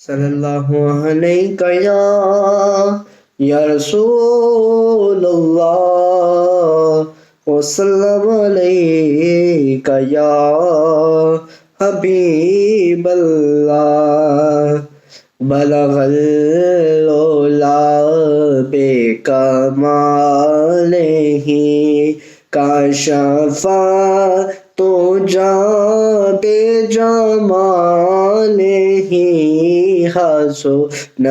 صلی اللہ علیہ یا رسول اللہ وسلم علیک یا حبیب اللہ بلغ العلا بکمالہ کاشف تجا بجمالہ حسن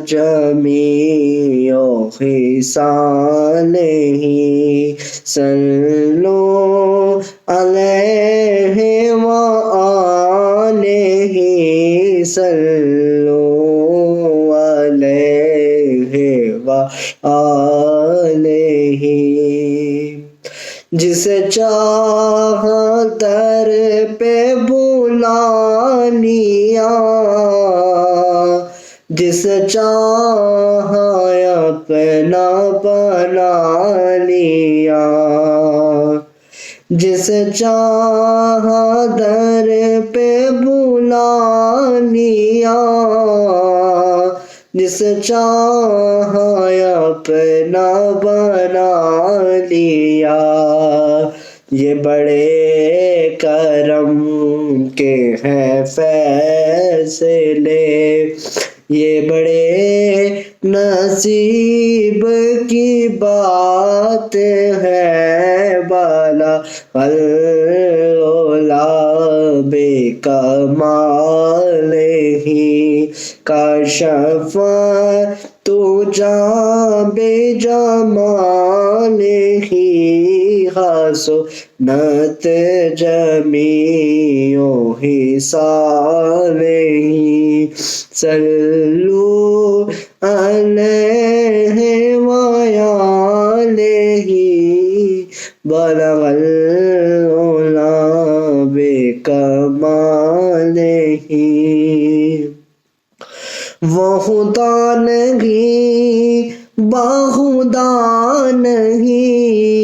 جمیع خصالہ صلو علیہ وآلہ صلو علیہ وآلہ جسے چاہا در پہ بلا لیا جسے چاہا اپنا بنا لیا جسے چاہا در پہ بلا لیا جسے چاہا اپنا بنا لیا یہ بڑے کرم کے ہیں فیصلے یہ بڑے نصیب کی بات ہے بالا العلا بکمالہ کاشف تجا بجمالہ حسنت جمیع خصالہ صلو علیہ وآلہ بلغ العلا بکمالہ وہ خدا نہیں باخدا نہیں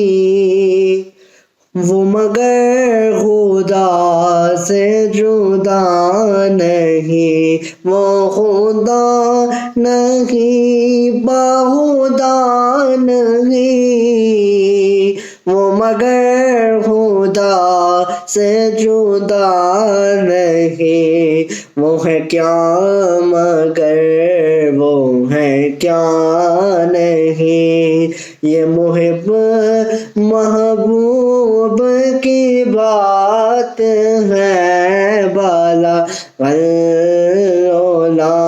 وہ مگر خدا سے جدا نہیں وہ خدا نہیں باخدا نہیں وہ مگر خدا سے جدا نہیں وہ ہے کیا مگر وہ ہے کیا نہیں یہ محب محبوب کی بات ہے بالا العلا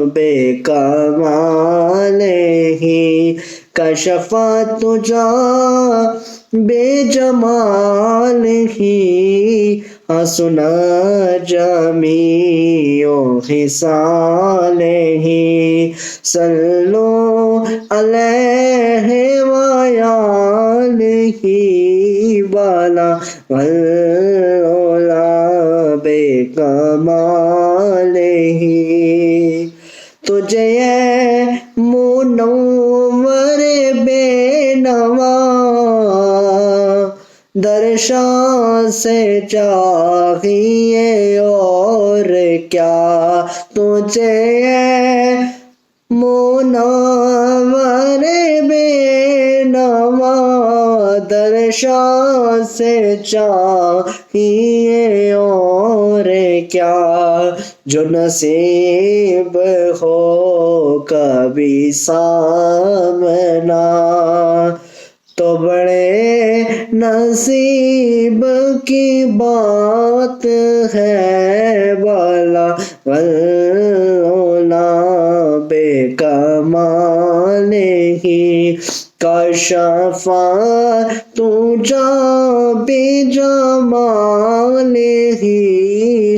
بکمالہ کشف تجا بجمالہ حسن جمیع خصالہ صلو علیہ وآلہ بلغ العلا بکمالہ تجھے منور بے نوا درشان سے چاہیے اور کیا تجھے منور بے نوا درشان سے چاہیے اور کیا جو نصیب ہو کبھی سامنا تو بڑے نصیب کی بات ہے بالا العلا بکمالہ کاشف تجا بجمالہ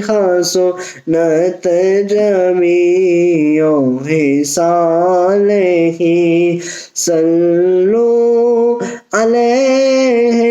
حسنت جمیع خصالہ صلو علیہ